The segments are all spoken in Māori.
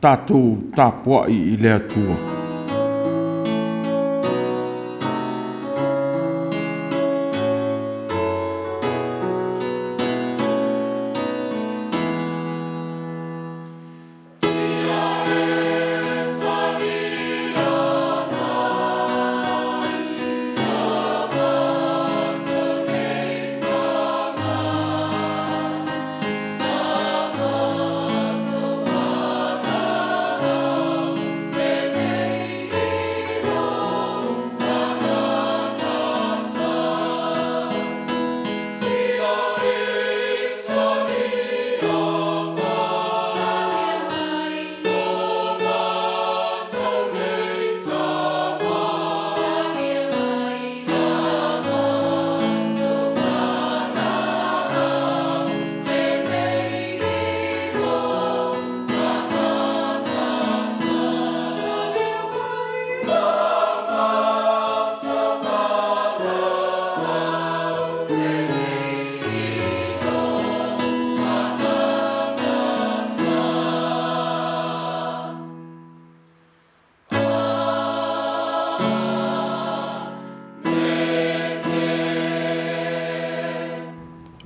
tātou tāpuai I le atua.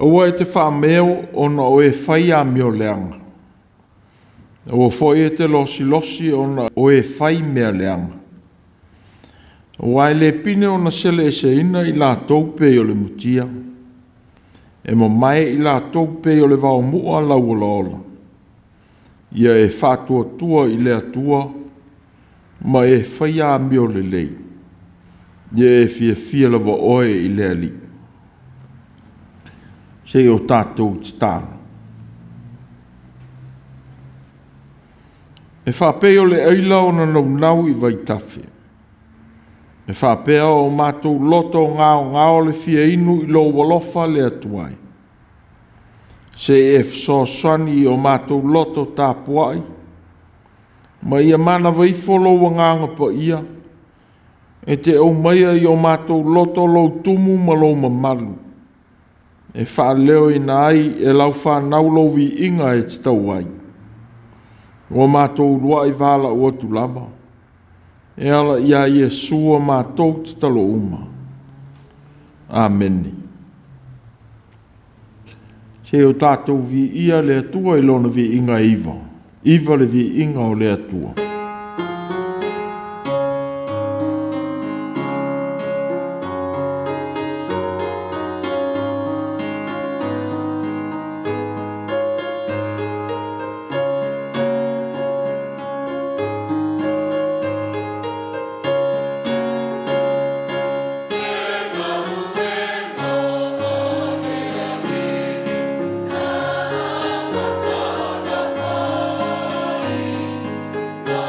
Ua te whameo ona o whai a meo leanga. Ua foi te losi ona o whai mea leanga. Ua le pine ona sele se ina I la taupe o le mutia. E mo mai I la taupe o le vau mua lau ola. Ia e whatua tua I le atua, ma e whai a meo le lei. Ia e fia lava oe I le ali. Se o tātou titana. E whapeo le eila o na nau I vai tawhi. E whapea o mātou loto ngao le fia inu I lo walofa le atuai. Se e fsosani o mātou loto tāpuai. Ma ia mana waifolo wa nganga pa ia. E te au maia I o mātou loto lo tumu ma lo mamalu. E whaaleo ina ai e lau whanau lovi inga e te tau ai. O mātou rua I wala ua tu lava. E ala ia Iesua mātou te talo uma. Ameni. Se o tātou vi ia le atua I lona vi inga iwa. Iwa le vi inga o le atua. No.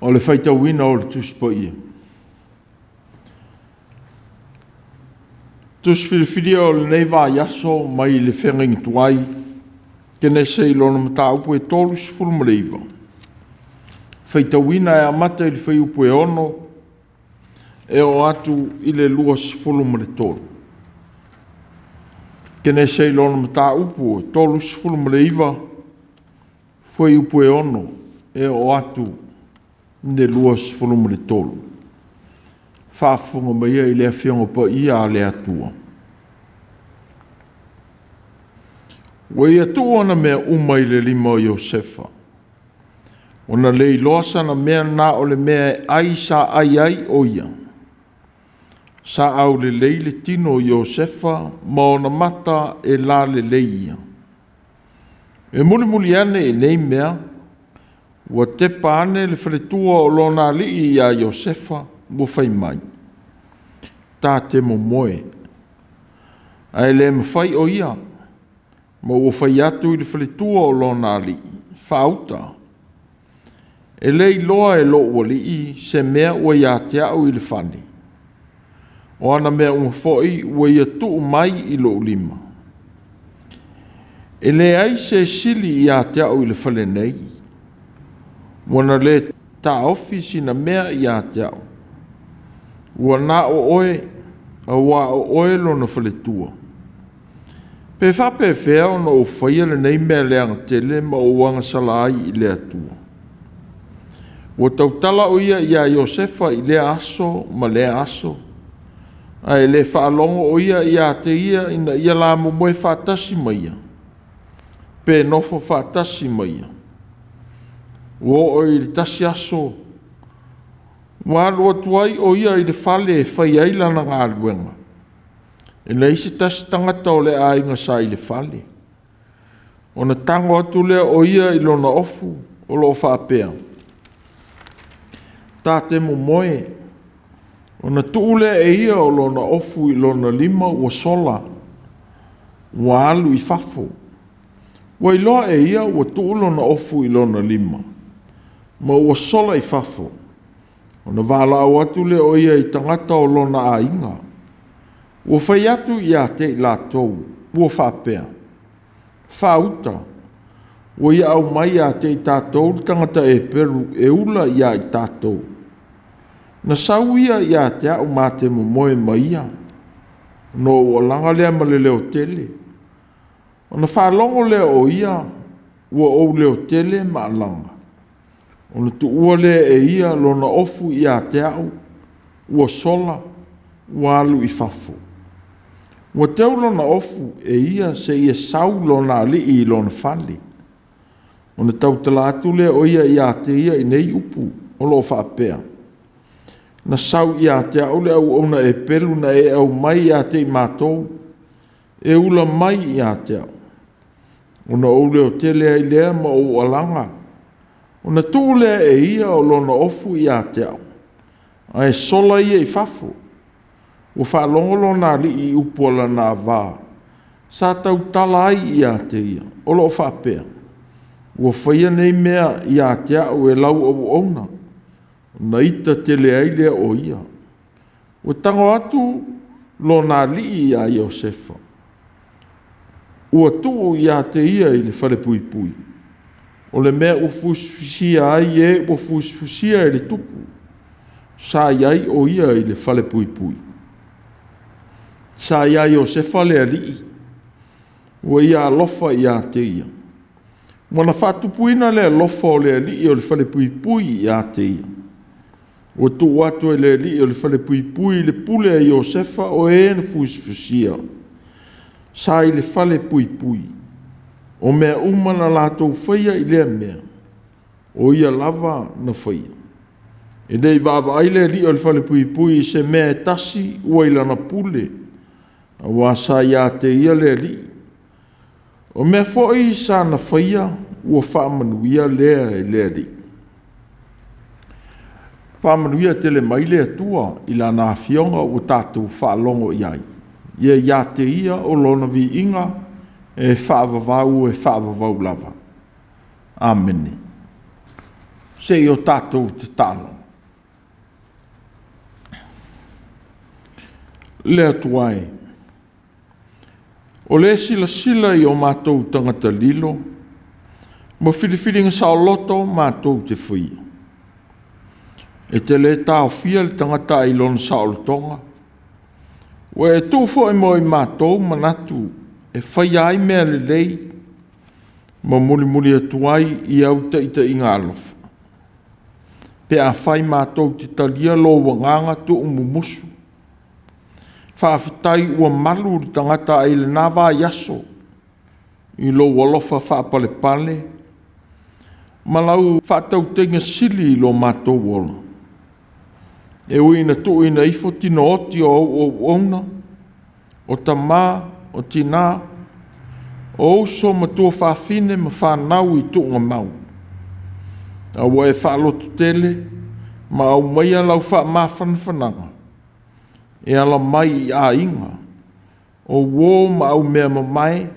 o le faitauina o le tuspa ia. Tusfilifilia o le nei vāiaso mai le whengengi tuai, kene sei lona mataupu e tolu sifuru maleiva. Faitauina e amata i le whaiupu e ono, e o atu i le lua sifuru maletolu. Kene sei lona mataupu e tolu sifuru maleiva, whaiupu e ono, e o atu ne lua sifuru maletolu. Whaafunga mai i lea whionga pa ia a lea tua. Wai atua na mea umai le lima o Iosefa. Ona lei loasa na mea na o le mea ai sa ai o ia. Sa au le lei le tino o Iosefa ma ona mata e la le lei ia. E muli ane e nei mea, ua tepa ane le whaletua o lona li ia Iosefa, mo fai mai. Tā te mo moe. Ai le mawhai o ia. Ma ua fai atu i le whaletua o lona li. Whauta. E lei loa e lo ua li se mea ua ia te au i le whani. O ana mea umafoi ua ia tuu mai i lo lima. E le ai se sili ia te au i le whale nei. Wana le ta ofisi na mea ia te au. Ua na o oe, a ua o oe lo na whaletua. Pe whape whea o na o whaia le nei mea leanga tele ma o wanga salai i lea tua. Ua tautala o ia ia Iosefa i lea aso ma lea aso. Ai le whaalongo o ia ia te ia ina ia la moe whaatasi maia. Pe nofo whaatasi maia. Ua o i le tasi aso. Wālua tuai o ia i le whale e whai aila na ngā luenga. E nei se tasi tangata o le ainga sa i le whale. O na tango atu lea o ia i lona ofu o lo whaapea. Tā te mo moe. O na tuule e ia o lona ofu i lona lima ua sola. Ua alu i fafo. Ua i loa e ia ua tuulo na ofu i lona lima. Ma ua sola i fafo. O na wala au atu le o ia i tangata o lona a inga. Ua whai atu i a te i lātou. Ua whapea. Whauta. Ua ia au mai a te i tātou tangata e peru e ula i a i tātou. Na sau ia i a te au mā te mo moe maia. No ua langa lea ma le leo tele. O na whalongo lea o ia. Ua ou leo tele ma langa. O na tu ua le e ia lona ofu i a te au, ua sola, ua alu i fafo. Ua teo lona ofu e ia se ia sau lona ali i lona fale. O na tau talatu le o ia i a te ia i nei upu, o lo whaapea. Na sau i a te au le au ona e pelu na e au mai i a te i mātou, e ula mai i a te au. O na ou leo te lea i lea ma o alanga. O na tūle e ia o lona ofu i a te au. A e sola ia i fafo. O whaalongo lona li i upola nā vā. Sa tau tala ai i a te ia. O lo whapea. O whaia nei mea i a te au e lau au ona. Na ita te lea i lea o ia. O tango atu lona li i a Iosefa. O atu i a te ia i le whare pui pui. O le mea o fusfusia ai e o fusfusia e le tupu. Sa iai o ia i le whale pui pui. Sa iai o se whale ali. O ia alofa i a te ia. Mona whatupuina le alofa o le ali o le whale pui pui i a te ia. O tu watu e le ali o le whale pui pui le pule a Iosefa o e na fusfusia. Sa i le whale pui pui. O mea umana lātou whaia i lea mea. O ia lava na whaia. E nei vāwa aile li o le whale pui pui se mea tasi ua ilana pule. A wasa ia te ia lea li. O mea whoi sa na whaia ua whaamanuia lea e lea li. Whaamanuia te le mai lea tua ila nā fionga o tātou whaalongo iai. Ia te ia o lona vi inga e whaavavau lava. Amen. se i o tātou te tāno. Lea tuai. O le sila i o mātou tangata lilo, mo whiriwhiringa sa o loto mātou te whi. E te le tāo fia le tangata i lona sa o tonga. O e tūwho e mo i mātou manatu, e whai ai mea le lei, ma muli atuai i au ita i ngā alofa. Pe a whai mātou te talia lo wanganga tu umumusu. Whaafitai ua malu li tangata ai le nawa yaso, i lo walofa whaapale pale, malau whaatau tenga sili i lo mātou wola. E uina tu ina ifo tino oti o ona, o tamā, o tina, o uso matua whaafine ma whanau i tuunga mau. A ua e whaalotu tele, ma au maia lau whaamawhanawhananga. E ala mai i a inga, o wō ma au mea mamae,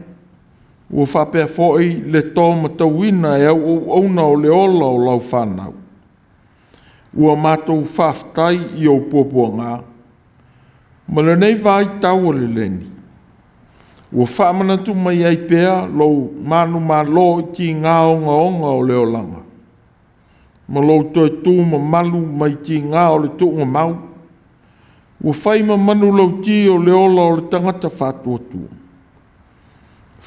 ua whapea foi le tō matauina e au ona o le ola o lau whanau. Ua mātou whaftai i au pōpua ngā. Ma le nei vai tau o le leni. Ua whamanatu mai ai pēa lou manu mā lo i ti ngā onga o le olanga. Ma lou toi tū ma malu mai ti ngā o le tuunga mau. Ua whai ma manu lau ti o le ola o le tangata whātua tua.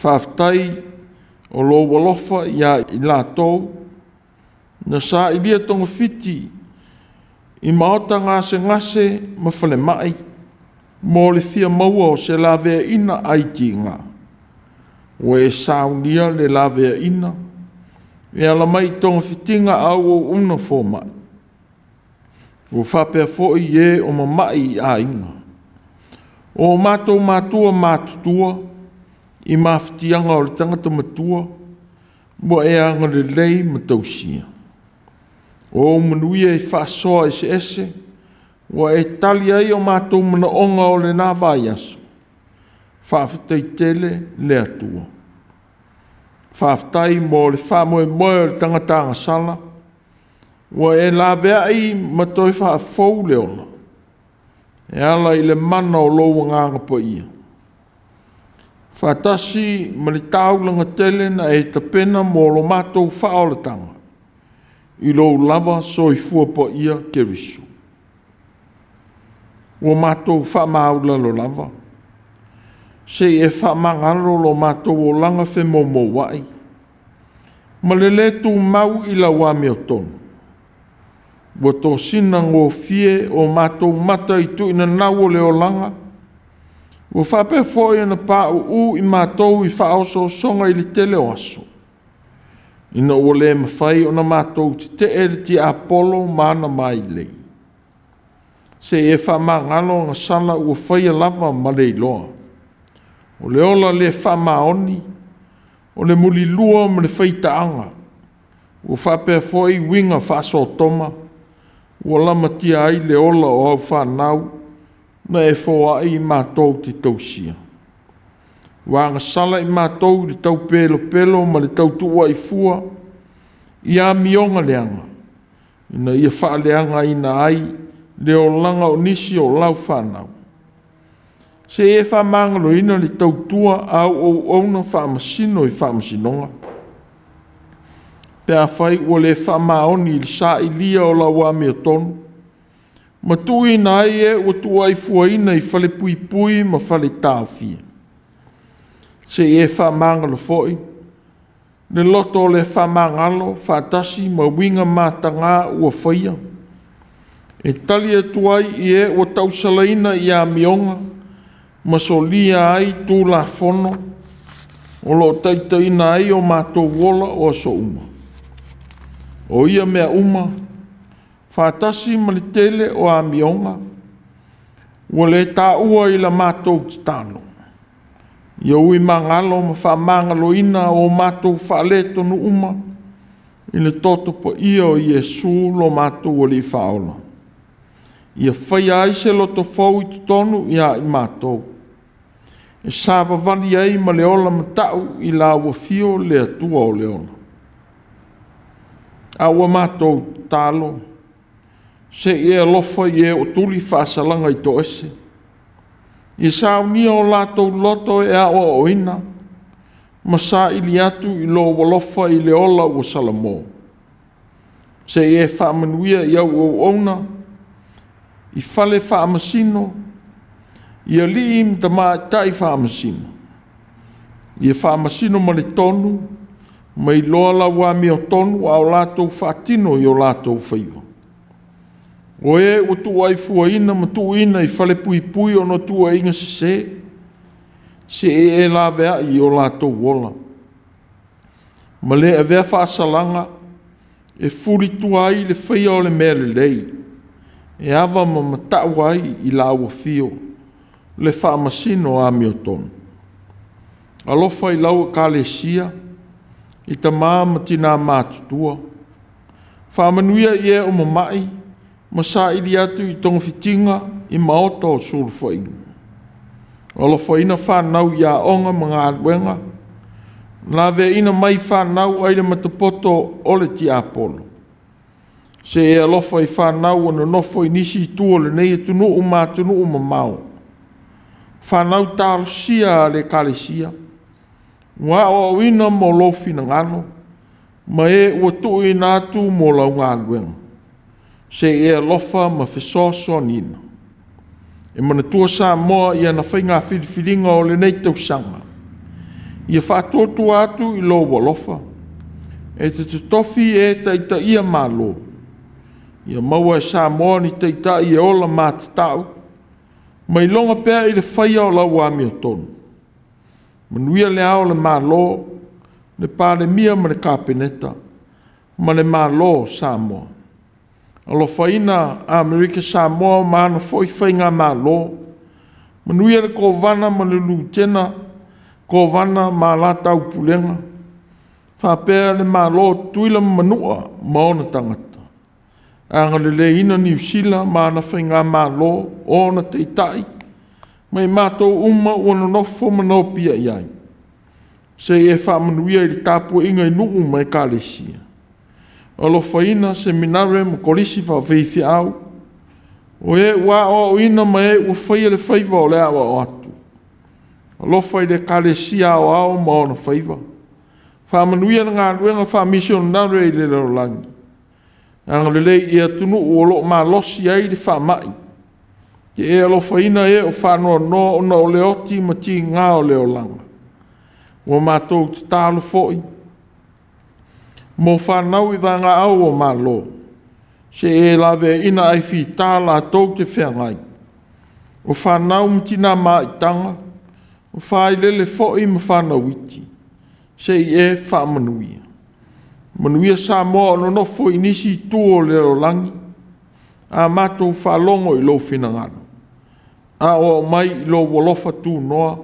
Whaftai o lo walofa ia i lātou. Na sa i lia tonga fiti i maota ngase ma whale mai, mō le fia maua o se lawea ina ai ti ngā. O e saunia le lawea ina, e ala mai tonga fitinga au o una fō mai. O whapea fōi e o mamai a inga. O mātou mātua mātutua, i mawhitianga o le tangata matua, mo e anga le lei matausia. O manuia i whaasoa ese, wa e tali ai o mātou mana onga o le nā vai aso. Whaafetai tele le atua. Whaafetai mo le whaamoe moe o le tangatanga sala, wa e la vea ai matoi whaafou le ona. E ala i le mana o loa nganga po ia. Whaatasi ma le taulanga tele na e tapena mo lo mātou whaoletanga. I lo lava so i fua po ia ke risu. Ua mātou whaamaula lo lava. Se e whaamangalo lo mātou o langa whe momo wai. Ma le le tū mau i la wame o tonu. Ua tō sina ngō fie o mātou mata i tu ina nau o le o langa. Ua whape fōi ana pā u i mātou i whaoso songa i li tele o aso. Ina ua le mawhai o na mātou te ere ti Apollo mana mai lei. Se e whamangalo ngā sala ua whaia lava ma lei loa. O le ola le whamaoni, o le muli lua ma le whaitaanga. Ua whapea fōi winga whaso toma, ua lama tia ai le ola o au whanau, na e fōa ai mātou te tausia. Wa nga sala i mātou le tau pelo ma le tau tua i fua, i a mionga leanga. Ina ia wha leanga ina ai, le o langa o nisi o lau whanau. Se e wha mangalo ina le tau tua au o ona wha masino i wha masinonga. Pea whai o le wha maoni i sa i lia o lau a mea tonu. Ma tu ina ai e o tua i fua ina i whale pui ma whale tāo fia. Se e whamangalo foi, le loto le whamangalo, whatasi ma winga mātanga ua whaia. E tali atuai i e o tausalaina i a mionga, ma solia ai tū la fono, o lo taitaina ai o mātou wola o so uma. O ia mea uma, whatasi ma le tele o a mionga, ua le tā ua i la mātou titano. Ia ui mangalo ma wha mangalo ina o mātou whaaleto no uma i le toto po ia o Iesu lo mātou o li whaola. Ia whai ai se loto fau i tutonu ia i mātou. E sāwa vali ai ma le ola matau i la ua fio le atua o le ola. A ua mātou tālo. Se e alofa i e o tuli whaasalanga i to ese. I saunia o lātou loto e a o ina. Masa ili atu i lo walofa i le ola ua salamo. Se e whaamanuia i au o ona. I whale whaamasino. I a li im ta maa tai whaamasino. I e whaamasino mani tonu. Mai loa la wa mi o tonu au lātou whaatino i o lātou whaiva. O e o tu ai fuaina ma tu ina i whale pui pui o no tu ai inga se. Se e la vea i o lātou wola. Ma le e vea whaasalanga e furi tu ai le whaia o le mele lei. E ava ma matau ai i la ua fio. Le whaamasino a mi o tonu. Alofa i lau ka le sia. I ta ma tina mātutua. Whaamanuia i e o mamai. Masa ili atu i tonga fitinga i maoto o suru whainga. Ola whaina whanau i a onga mga aluenga. Nā vea ina mai whanau aile matapoto ole ti apolo. Se e alofa i whanau ana nofo i nisi i tuole nei e tunu uma tunu uma mau. Whanau tālo sia le kale sia. Ngā o ina mo lofi na ngano. Ma e ua tu i nātu mo lau ngā aluenga. Se e alofa ma fesoso nina. E mana tua sa moa i ana whainga whiriwhiringa o le nei tau sanga. Ia whaatotu atu i lo walofa. E te tofi e taita ia malo. Ia maua e sa moa ni taita i e ola mata tau. Mai longa pēr i le whaia o lau ami o tonu. Manuia le ao le malo. Le pāle mia ma le kāpeneta. Ma le malo sa moa. Alo whaina Amerika Samoa maana foi whainga malo. Manuia le kovana ma le lutena. Kovana ma la tau pulenga. Whapea le malo tuila manua maona tangata. Anga le ina New Zealand maana whainga malo ona te itai. Mai mātou uma wana nofo manopia iai. Se e whamanuia i le tāpua inga i nuu mai kālesia. Alo whaina seminare mo kolisi whawhiwhi au. O e ua o ina ma e ua whaia le whaiva o le awa o atu. Alo whai le kālesia o au ma ona whaiva. Whamanuia ngā ruenga whamisionare i le rolangi. Anga le lei i atunu o lo ma losi ai le whamai. Ke e alo whaina e o whanua no o na o leoti ma ti ngā o leo langa. Ua mātou te tālu foi. Mo whanau i wanga au o malo. Se e lawe ina ai whi tāla tau te whengai. O whanau mtina mā i tanga. O whai lele foi ma whanau iti. Se i e whamanuia. Manuia sa moa no nofo i nisi tu o leo langi. A mātou whalongo i lo whinangano. A o mai i lo walofa tu noa.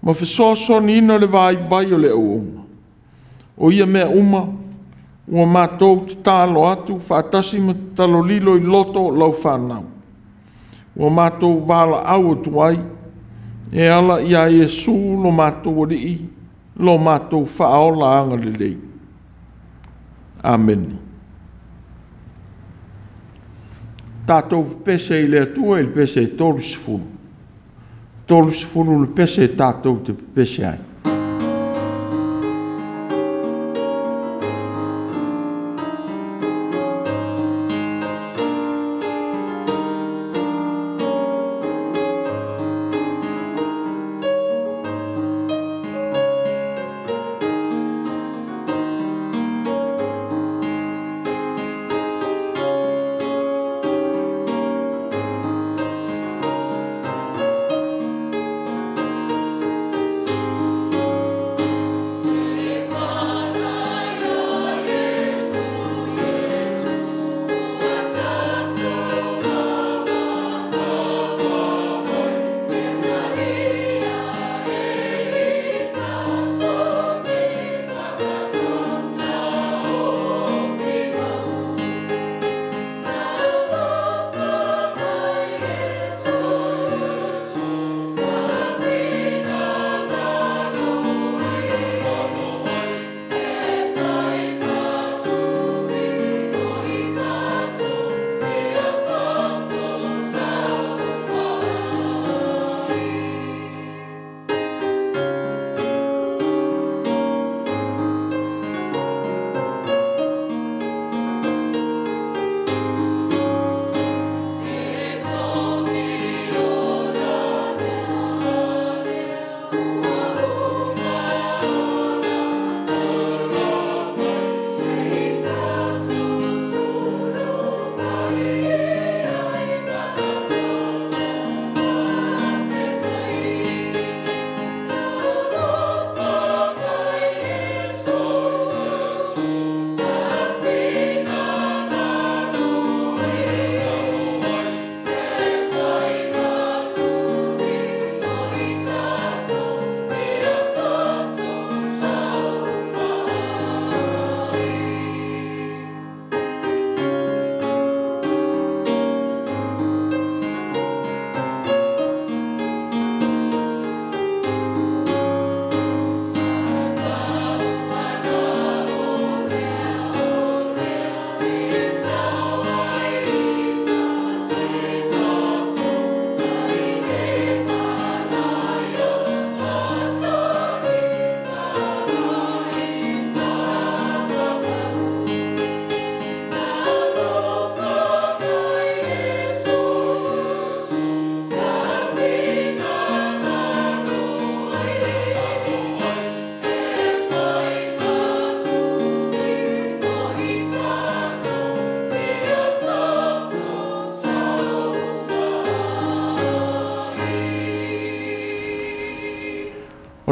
Ma whesoso ni ina le vai o le uonga. O ia mea uma, ua mātou te tālo atu, whaatasi ma talo lilo i loto lau whanau. Ua mātou wala au atu ai, e ala ia Iesu lo mātou rii, lo mātou whaola anga le lei. Amen. Tātou pese i le atua i le pese tolu sifuru. Tolu sifuru le pese tātou te pese ai.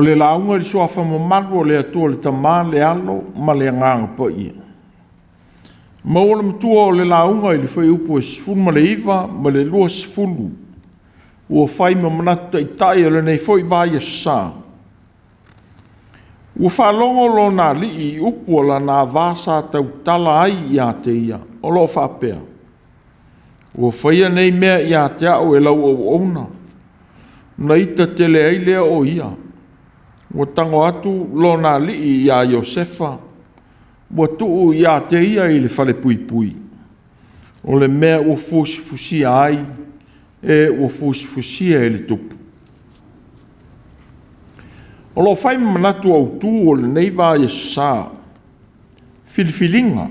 le launga li soafa mamalu o le atua le tamā le alo ma le agaga pa ia. Mau le matua o le launga i le whai upu e sifuru ma le iwa ma le lua sifuru. Ua whai ma manatu taitai o le nei whai vai sā. Ua whalongo lo nā li i upu o la nā vāsa tau tala ai i a te ia, o lo whapea. Ua whaia nei mea i a te au e lau au auna. Na ita te le ailea o ia. Ua tango atu lo nā li i a Iosefa. Ua tuu i a te ia i le whale pui pui. O le mea ua fusi ai, e ua fusi e le tupu. O lo whai manatu au tū o le neiva e sā. Filifilinga.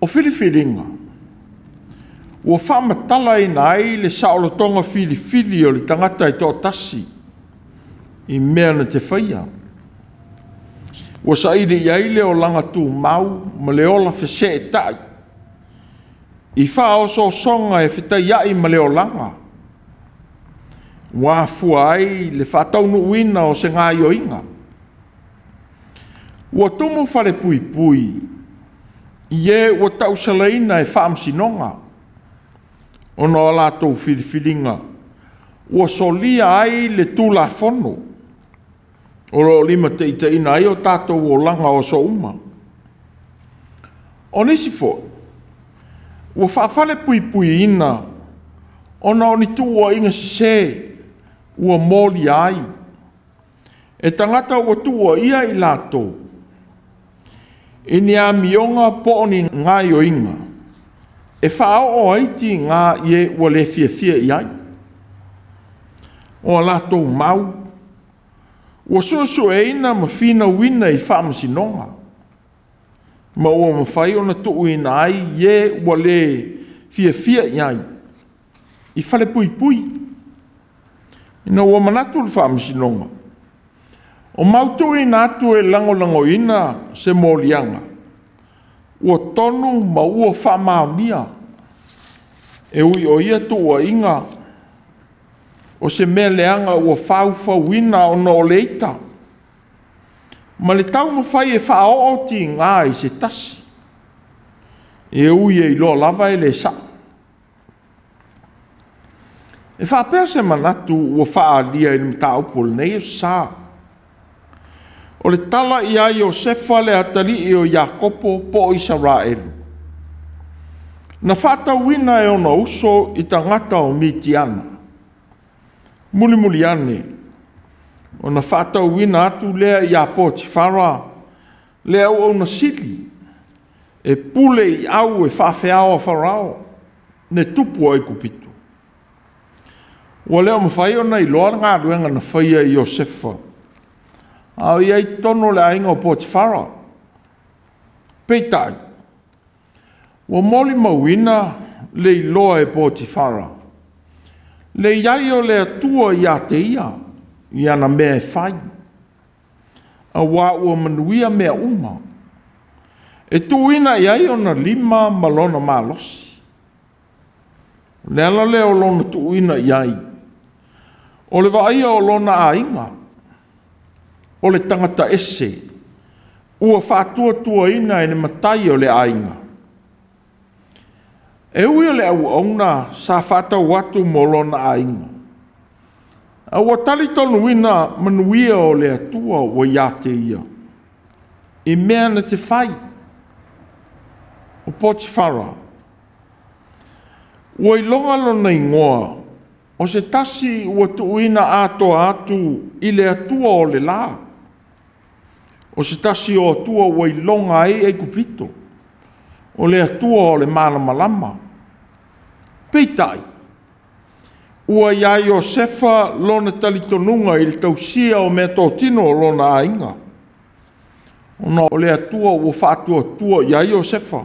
O filifilinga. Ua whamatala i nai le saolotonga filifili o le tangata i tō tasi. I mea na te whaia. Ua sa ide i aile o langa tū mau, ma le ola whese e tai. I wha o so songa e whita iai ma le o langa. Ua fua ai le whataunu uina o se ngā ioinga. Ua tumu whare pui pui. I e ua tau salaina e whaamsinonga. Ono o lātou filifilinga. Ua solia ai le tūla whono. O lo lima te ita ina ai o tātou o langa o so uma. O nisi fo. Ua whaafale pui pui ina. Ona o ni tua inga se. Ua moli ai. E tangata ua tua ia i lātou. E ni a mionga po ni ngā o inga. E whao o aiti ngā ie ua le fia i ai. O lātou mau. Ua suasu e ina ma whina wina i whaamasinonga. Ma ua ma whai o na tuu ina ai ie ua le fia i ai. I whale pui pui. Ina ua manatu le whaamasinonga. O mautu ina atu e lango ina se mōlianga. Ua tonu ma ua whaamaunia. E ui o ia tu ua inga. O se mea leanga ua whau ina o no leita. Ma le tau ma whai e whao o ti ngā i se tasi. E ui e ilo lava e le sa. E whapea se manatu ua whaalia i le mtau pol nei o sa. O le tala i a Iosefa le atali i o Jakopo po Israel. Na whata wina e ona uso i tangata o Mitiana. Muli ane. O na whata wina atu lea i a Potifara. Lea o na sili. E pule i au e whawheao a Farao. Ne tupu ai kupitu. Wa lea mawhai o na i loa ngā ruenga na whaia i Iosefa. Au iai tono le ainga o Potifara. Peitai. Wa moli mawina le iloa e Potifara. Le iai o le atua i a te ia. I ana mea e whai. A wā ua manuia mea uma. E tuina iai o na 5 malona malosi. Le ala le o lona tuina iai. O le vaia o lona ainga. O le tangata ese, ua whātua ina e ne matai o le ainga. E ui o le au auna sa whātau watu mo lona ainga. A ua tali tonu ina manuia o le atua wa ia te ia. I mea na te whai. O Potifara. Ua i longa lona ingoa. O se tasi ua tuuina atoa atu i le atua o le laa. O se tasi o atua ua i longa e kupito. O le atua o le malama. Peitai. Ua ia Iosefa lona talitonunga i le tausia o mea tōtino o lona ainga. Ona o le atua ua whātua ia Iosefa.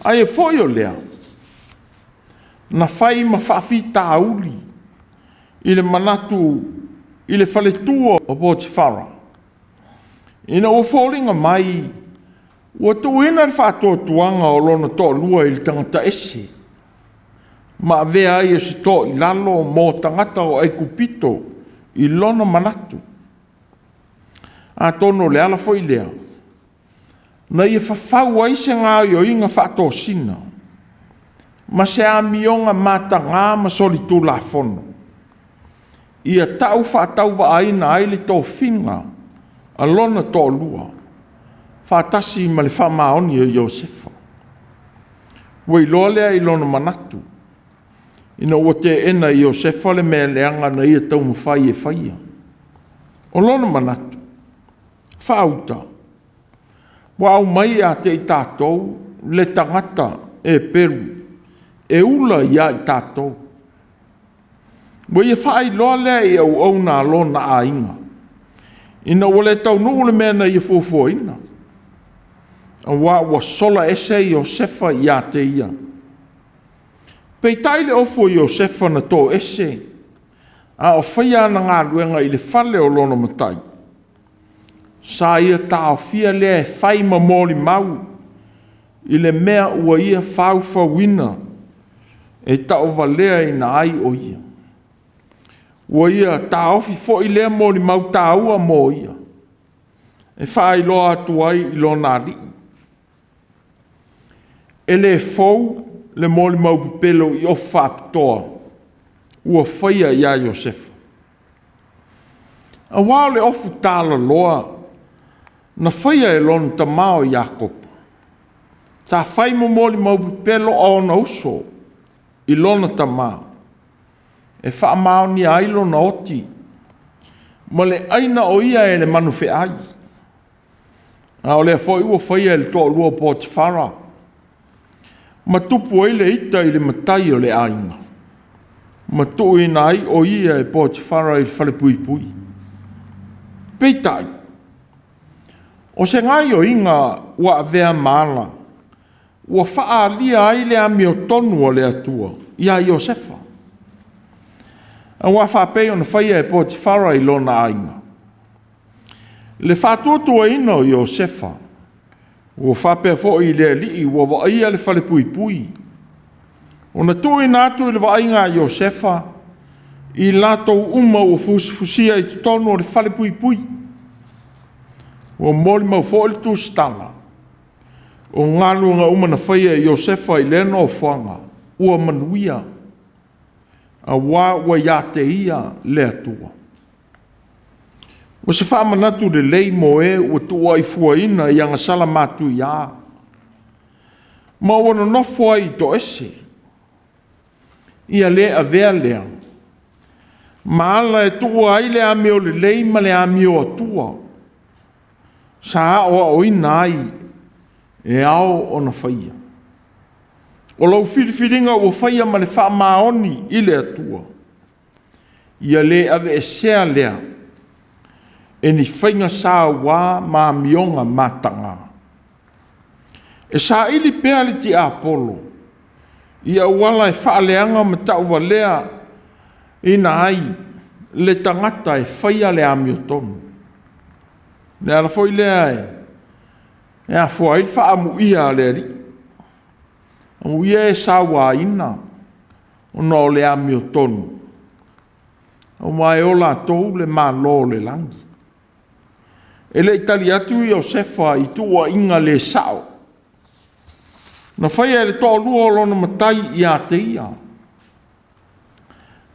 Ai e foi o lea. Na whai ma whawhi tāuli. I le manatu, i le whaletua o Potifara. Ina ua whōringa mai, ua tuina le whātua tuanga o lona tō lua i le tangata ese. Ma vea ia se to I lalo mo tangata o ai kupito I lona manatu. A tono le ala foi lea. Na ia whawhau ai se ngā yo inga whato sina. Ma se a mionga mata ngā ma soli tū la fono. Ia tau whatau wa aina ai le tō whinga. A lona tō lua. Whatasi ma le whamaoni o Iosefa. Wai loa lea I lona manatu. Ina ua te ena Iosefa le mea leanga na ia tau mwhai e whaia. O lona manatu. Whauta. Wa au mai a te I tātou le tangata e peru. E ula ia I tātou. Wa ia whai loa lea I au nā lona a inga. Ina ua le tau nuu le mea na ia fōfō ina. A wa sola ese Iosefa ia te ia. Pei tai le ofo Iosefa na tō ese. A o whaia na ngā ruenga I le whale o lona matai. Sa ia tā o fia lea e whai ma mōli mau. I le mea ua ia whauwhawina. E ta o valea I na ai o ia. Ua ia tā ofi fo I lea mōli mau tā ua mō ia. E whai loa atu ai I lona ri. E le fau le mōli mau pupelo I o whapitoa. Ua whaia ia Iosefa. A wao le ofu tāla loa. Na whaia e lona ta mao Jakob. Ta whai mo mōli mau pupelo o na uso. I lona ta mao. E wha mao ni ailo na oti. Ma le aina o ia e le manu whi ai. A o lea fo ua whaia e le tō lua Potifara. Ma tupu e le ita I le matai o le ainga. Ma tu ina ai o ia e Potifara I le whale pui pui. Peitai. O se ngai o inga ua avea maala. Ua wha lia ai le ami o tonu o le atua. Ia Iosefa. A ua wha pei o na whaia e Potifara I lona ainga. Le whatuatua ina o Iosefa. Ua whapea fo I le li ua waia le whale pui pui. O na tui nātu I le wainga Iosefa I lātou uma ua fusia I tonu o le whale pui pui. Ua mōli mau fo I tu stala. O ngalu nga uma na whaia Iosefa I leno o whanga. Ua manuia. A ua ia te ia le atua. O se wha manatu le lei mo e ua tua I fuaina I anga sala matu ia. Ma wana nofua I to ese. Ia le a vea lea. Ma ala e tua ai le ami o le lei ma le ami o atua. Sa o ina ai e ao o na whaia. O lau whiriwhiringa ua whaia ma le wha maoni I le atua. Ia le ave e sea lea. E ni whainga sa wā ma mionga matanga. E sa ili pēa li ti Apollo. Ia wala e whaaleanga ma tauwa lea ina ai le tangata e whaia le amiotonu. Le ala foi lea e. E a fua il wha amu ia le ri. Amu ia e sa wā ina. Ona o le amiotonu. O mai o la tou le ma lo le langi. E le itali atu Iosefa I tua inga le sao. Na whaia le tō lua lona matai I a te ia.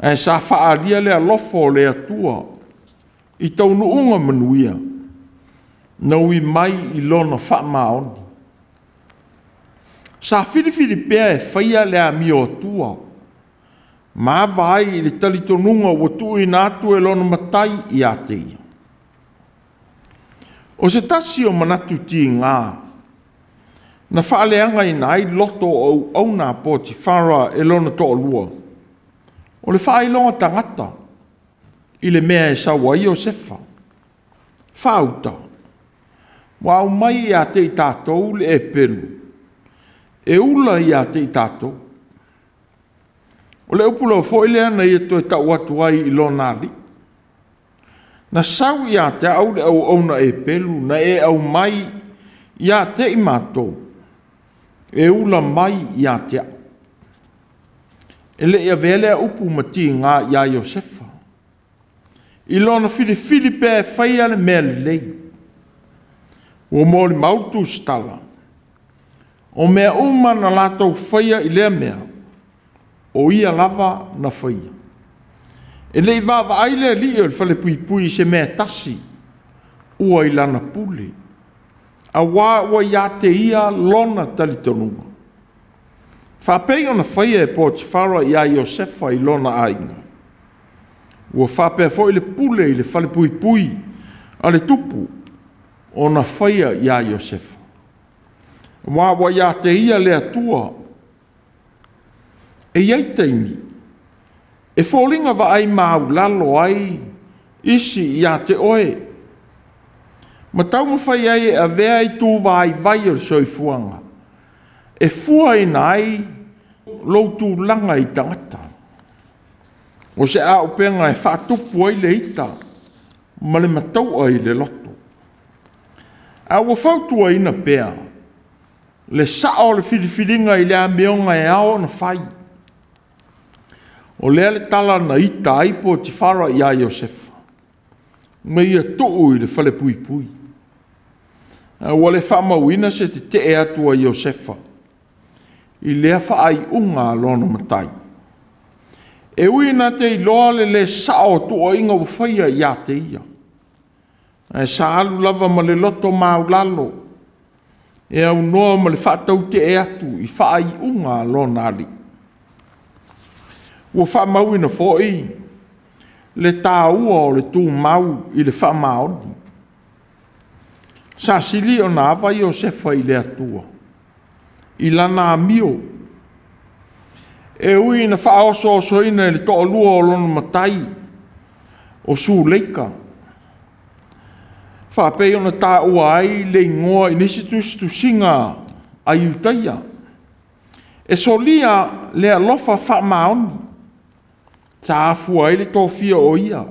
E sa whaalia le alofo le atua. I taunu unga manuia. Na ui mai I lona wha maoni. Sa whiriwhiri pēa e whaia le a mi o atua. Ma vai I le talitonunga wa tui nātu e lona matai I a te ia. O se tasi o manatu ti ngā. Na whaaleanga I nai loto au nā Potifara e lona tō lua. O le whailonga tangata. I le mea e sawa Iosefa. Whauta. Wa au mai I a te I tātou le e peru. E ula I a te I tātou. O le upula o foilea na I to e tau atu ai I lona li. Na sau I a te au le au na e pelu, na e au mai I a te I mātou. E ula mai I a te au. e le ia vele a upu mati ngā ia Iosefa. I lona fili pe whaia le mea lei. Ua mōli mautu stala. O mea uma na lātou whaia I lea mea. O ia lava na whaia. E le I vāwa aile li o le whale pui se mea tasi. Ua I lana pule. A wā ua ia te ia lona talitonunga. Whapei o na whaia e Potifara ia Iosefa I lona ainga. Ua whapea fo I le pule I le whale pui a le tupu o na whaia ia Iosefa. Wā ua ia te ia le atua. E iai teimi. E fōlinga wa ai mau lalo ai isi ia te oe. Ma tau ma whai ai a vea I tū vai vai o soi fuanga. E fua I nai loutu langa I tangata. O se a upenga e whātupu ai le ita. Ma le matau ai le loto. A ua whautu ai na pea. Le sao le whiriwhiringa I le a meonga e ao na whai. O lea le tala na ita ai Potifara ia Iosefa. Ma ia tuu I le whale pui. Ua le whamauina se te e atua Iosefa. I lea whaai unga lona matai. E uina te iloa le sao tua inga whawhaia ia te ia. E sa alu lava ma le loto maulalo. E au noa ma le whaatau te e atu I whaai unga lona ali. Ua whamauina fōi, le tāua o le tū mau I le whamaoni. Sa sili o nā awa Iosefa I le atua. I lana amio. E ui na whaoso o soina le toa lua o lona matai. O su leika. Whapei o na tā ua ai le ingoa inisitus tu singa a iutaia. E solia le alofa whamaoni. Ta afua ai le tōwhia o ia.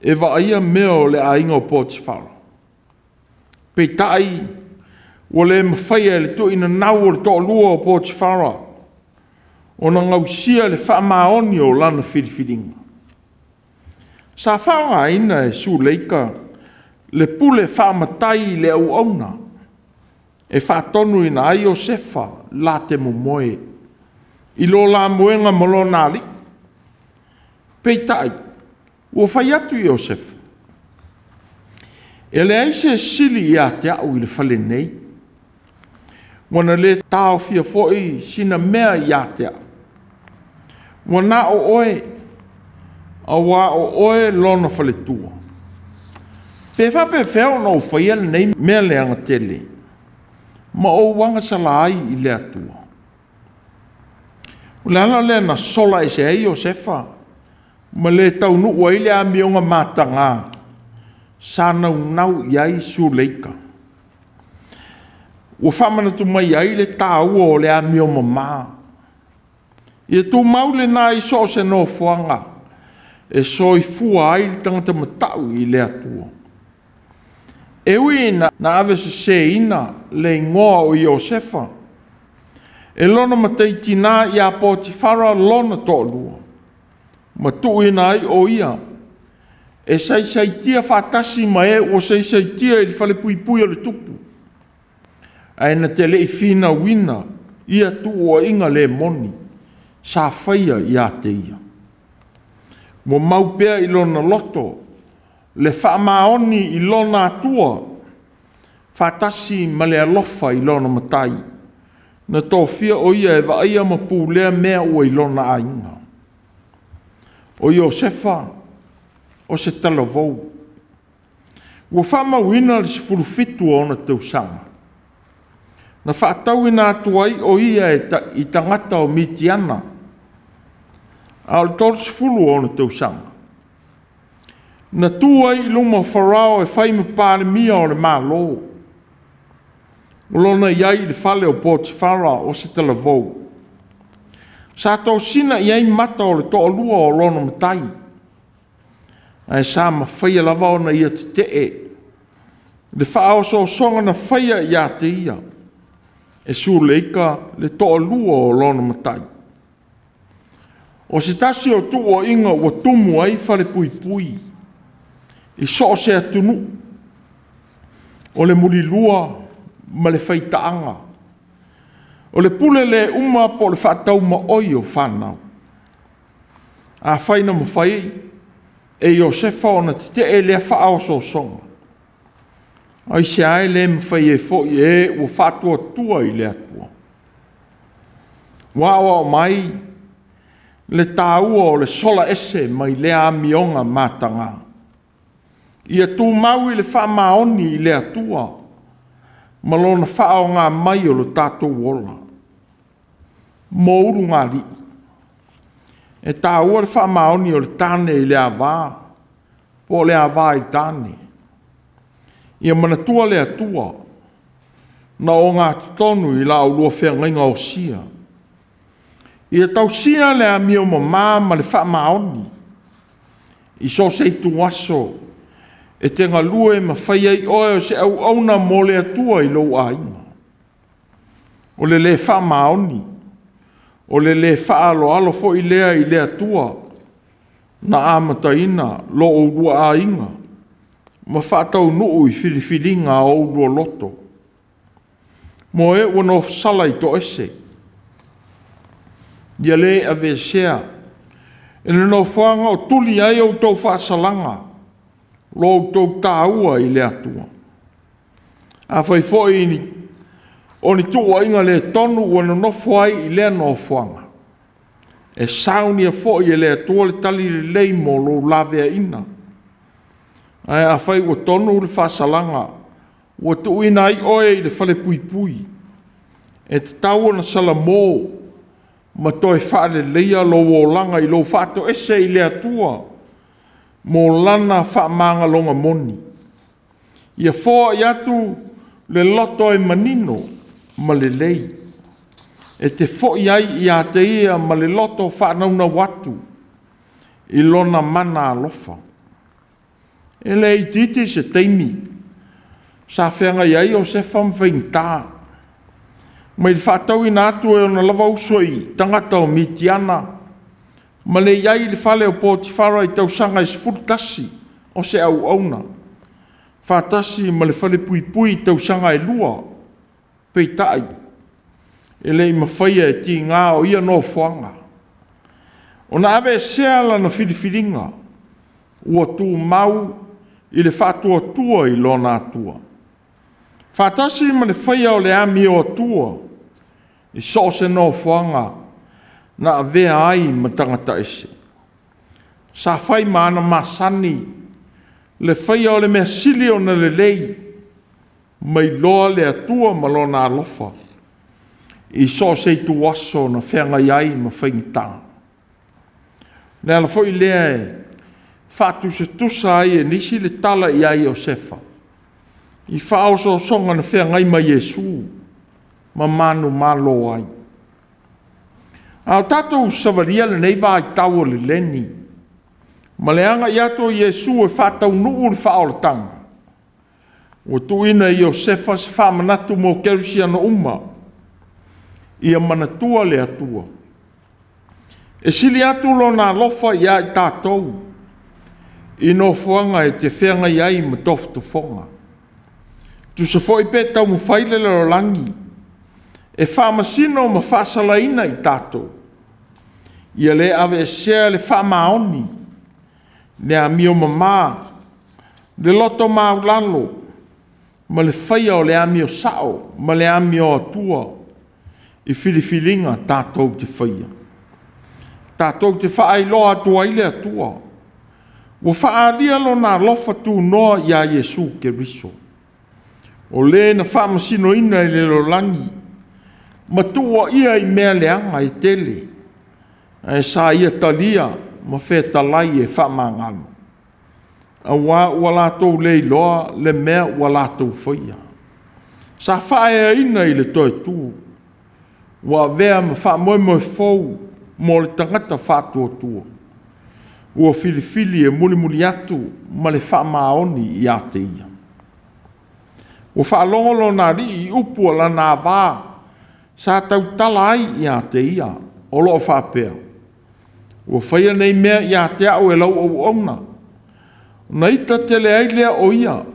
E vaia meo le ainga o Potifara. Pei tai, o le mawhaia le to ina nau o le tō lua o Potifara. O na ngausia le whamaoni o lana whiriwhiringa. Sa whaonga ina e su leika, le pule whamatai le au auna. E whatonu ina ai o sefa la te momoe. I lo la moenga molo nali. Peitai, ua whai atu Iosefa. E le aise sili ia te au I le whale nei. Wana le tau fia foi sina mea ia te au. Wana o oe, a wā o oe lona whale tua. Pe whape wheo na o whai ale nei mea leanga tele. Ma o wanga salai I le atua. Ulana le na sola e se ai Iosefa. Ma le tau nuu ai le a mionga matanga. Sa nau iai su leika. Ua whamana tu mai ai le tāua o le a mioma maa. Ia tu maule nā I so se no fuanga. E so I fua ai le tangata matau I le atua. E uina na ave se ina le ingoa o Iosefa. E lona matai tina I a Potifara lona tōlua. Ma tuina ai o ia. E sai tia whatasi ma e o sai tia I whale pui o le tupu. Ai na te le I whina wina ia tu o inga le moni. Sa whaia ia te ia. Mo maupea I lona loto. Le whamaoni I lona atua. Whatasi ma le alofa I lona matai. Na tōwhia o ia e vaia ma pūlea mea o I lona ainga. O Iosefa, o se talavou. Ua whamauina le se furufitu o na tausanga. Na whaatau ina atu ai o ia I tangata o Mitiana. A le tolu se fulu o na tausanga. Na tu ai luma Farao e whaima pāle mia o le mālo. Lona iai le whale o Potifara o se talavou. Sa tau sina iai mata o le toa lua o lona matai. Ai sa ma whaia lava o na ia te e. Le whao so songa na whaia ia te ia. E su leika le toa lua o lona matai. O se tasi o tu o inga o tumu ai fale pui pui. I so se atunu. O le muli lua ma le faitaanga. O le pule le uma po le whatau ma oi o whanau. A whaina ma whai e Iosefa o na te e lea whaao so songa. Ai se ai le ma whai e fo i e o whatua tua i lea tua. Wawa o mai le tāua o le sola ese mai lea amionga mātanga. Ia tū mau i le whamaoni i lea tua. Malona whao ngā mai o le tātou wola. Mouru ngā li. E tāua le whamaoni o le tāne i lea wā. Po lea wā i tāne. Ia mana tua lea tua. Na o ngā tonu i la ulua whea ngainga o sia. Ia tausia le amio ma le whamaoni. I so se tu aso. E te ngalue ma whaia i oe se au auna mo le atua i lou ainga. O le whamaoni. O le whaalo alo fo i le atua. Na amataina lo o rua ainga. Ma whaatau nuu i whiriwhiringa o rua loto. Mo e wano sala i to ese. Ia le a vesea. E le no whanga o tuli ai o tau whaasalanga. Lo tau tāua i le atua. A whai fwoi ni. O ni tua inga le tonu wana no whai i le no whanga. E sauni a fwoi e le atua le tali le leimo lo lavea ina. Ai a whai o tonu le whaasalanga. O tu ina ai oe i le whale pui pui. E te tau na salamo. Ma toi whaare leia lo o langa i lo whaato ese i le atua. Mo lana whaamanga longa moni. Ia fōa i atu le loto e manino ma le lei. E te fōi ai i a te ia ma le loto whaanauna watu. I lona mana alofa. E le i titi se teimi. Sa whenga iai o se whamwhaintaa. Mai le whaatau i nātu e ona lava usoi tangata o mitiana. Ma le iai le whale o pōti whara i tausanga i sfurtasi o se au auna. Whaatasi ma le whale pui pui i tausanga e lua. Peitai. E le i mawhaia e ti ngā o ia no whanga. O na ave sea la na whiriwhiringa. Ua tū mau i le whaatua tua i lona atua. Whaatasi ma le whaia o le ami o tua. I so se no whanga na avea ai ma tangata ese. Sa whai maana masani le whaia o le mea sili o na le lei mai loa le atua ma lo na alofa. I so se tu waso na whenga iai ma whaingita. Ne ala fo i lea e whatu se tusa ai e nisi le tala iai o sefa. I whao so songa na whenga i ma Yesu. Ma manu malo ai. Au tatou savaria le nei vai tau le leni. Ma le anga i ato Yesu e whatau nuu le whao le tanga. O tuina i Iosefa se whamanatu mo kerusia na uma. Ia manatua le atua. E sili atu lo na lofa ia i tātou. I no fuanga e te whenga iai ma toftu fonga. Tu se foi pe tau mu whaile le langi. E whamasino ma whasalaina i tātou. Ia le ave sea le whamaoni. Le amio mamā. Le loto maulalo. Ma le whaia o le amio sao. Ma le amio atua. I whiriwhiringa tātou te whaia. Tātou te whaailoa atua i le atua. Wa whaalia lo na lofa tu noa ia Yesu ke riso. O le na whamasino ina i le lolangi. Matua ia i mea leanga i tele. E sa ia talia ma wheta lai e whamangano. A wa lātou lei loa le mea wa lātou whaia. Sa whaea ina i le toi tū. Wa vea ma whamoe moe fau mo le tangata whātua tua. Ua whiliwhili e muli atu ma le whamaoni i a te ia. Ua whaalongolo nā ri i upua la nā vā. Sa tau tala ai i a te ia, o loo whapea. ua whaia nei mea ia te au e lau au auna. Na ita te le ailea o ia,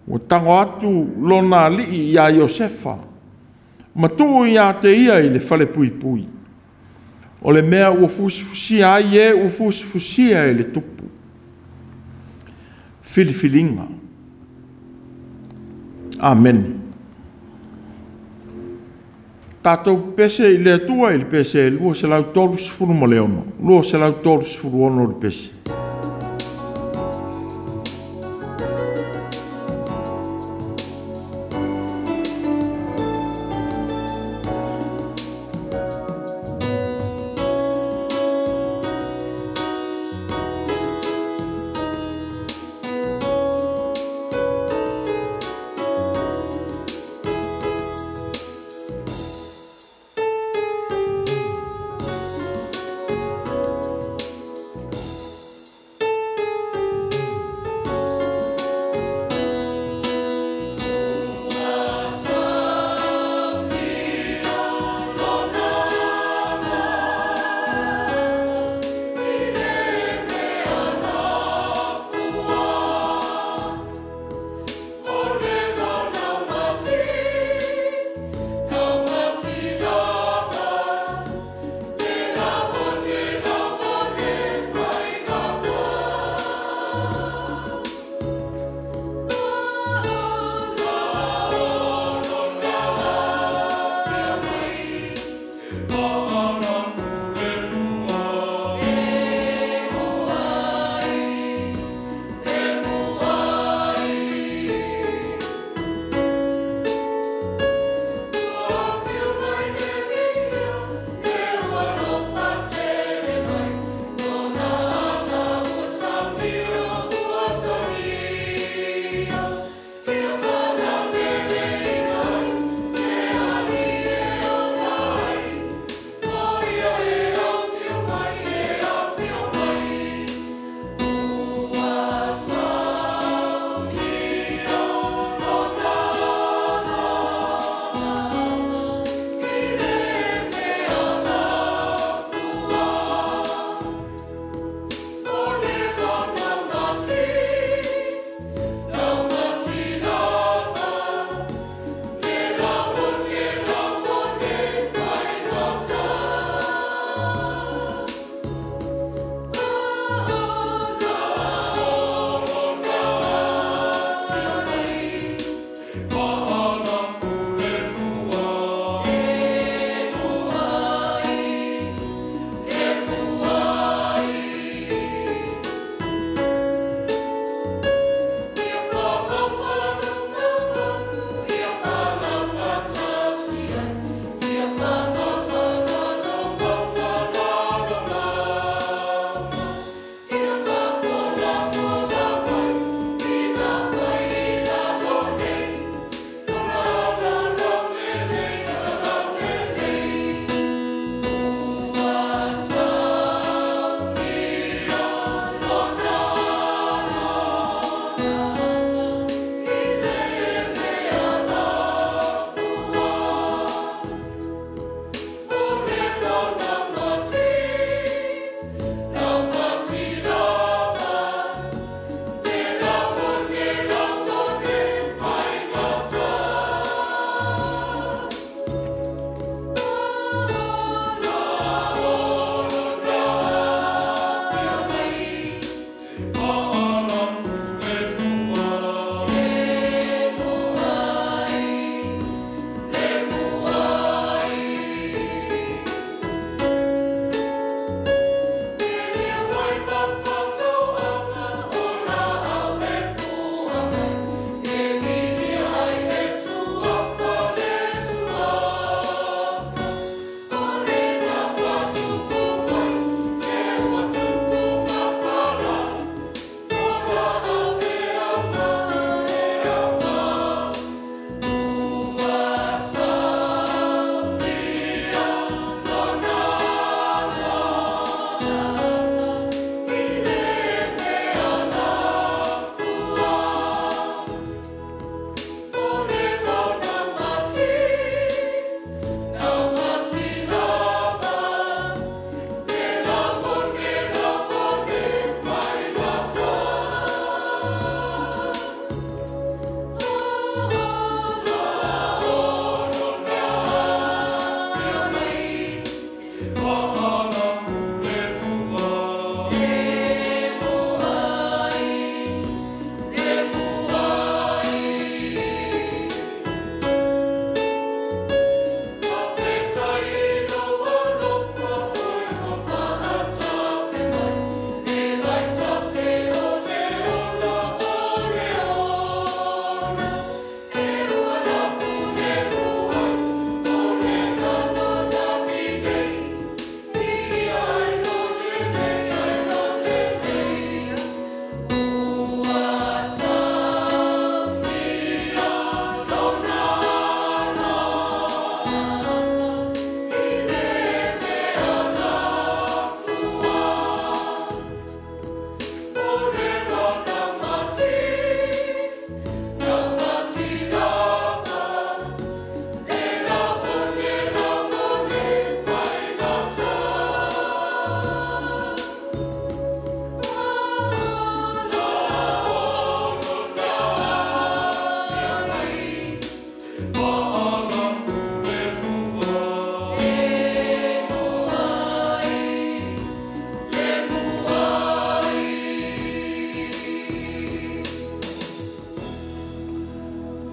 ua tango atu lona lii ia Iosefa, ma tuu ia te ia i le whale pui pui. O le mea ua fusifusia ai e ua fusifusia e le tupu. Filifilinga. Amen. Tātou pese i le atua i le pese lua se lau tolu sifuru mo leono. Lua se lau tolu sifuru ono le pese.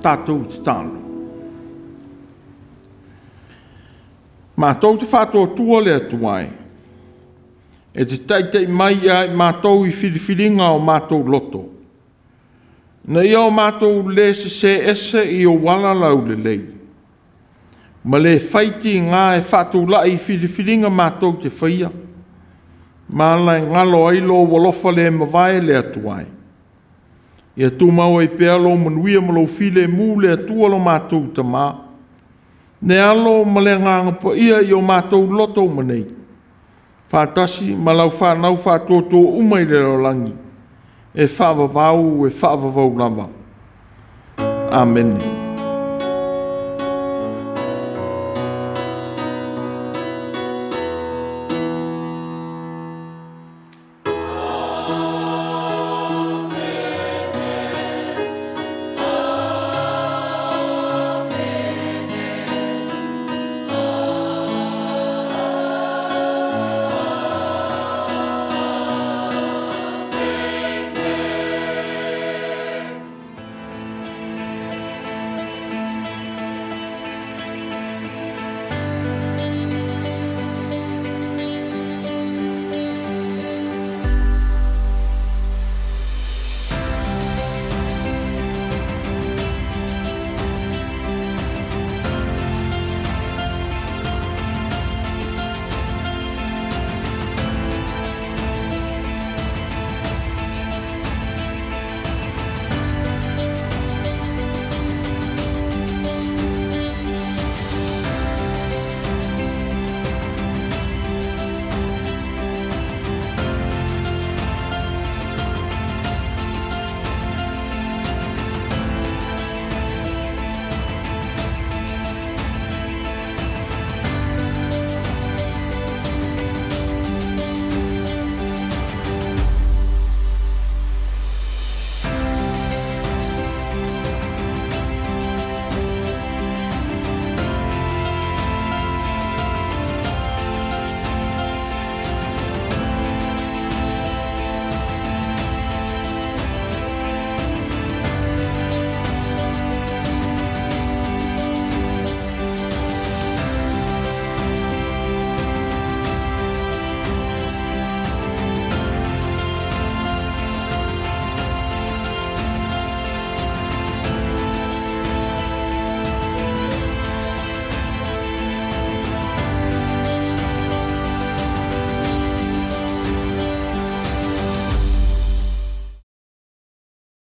tātou te tālo. Mātou te whātua tua le atuai. E te taitei mai ai mātou I whiriwhiringa o mātou loto. Na ia o mātou le se ese I o wala lau le lei. Ma le whaiti ngā e whātou lai whiriwhiringa mātou te whaia. Ma lai ngalo ai lo walofa le mawai le atuai. Ia tu mau e pea lo manuia ma lo file mu le atua lo mātou ta mā. Ne alo ma le nganga pa ia I o mātou loto manei. Whātasi ma lau whānau whātoto umai le langi. E whāwawau e whāwawau lava. Amen.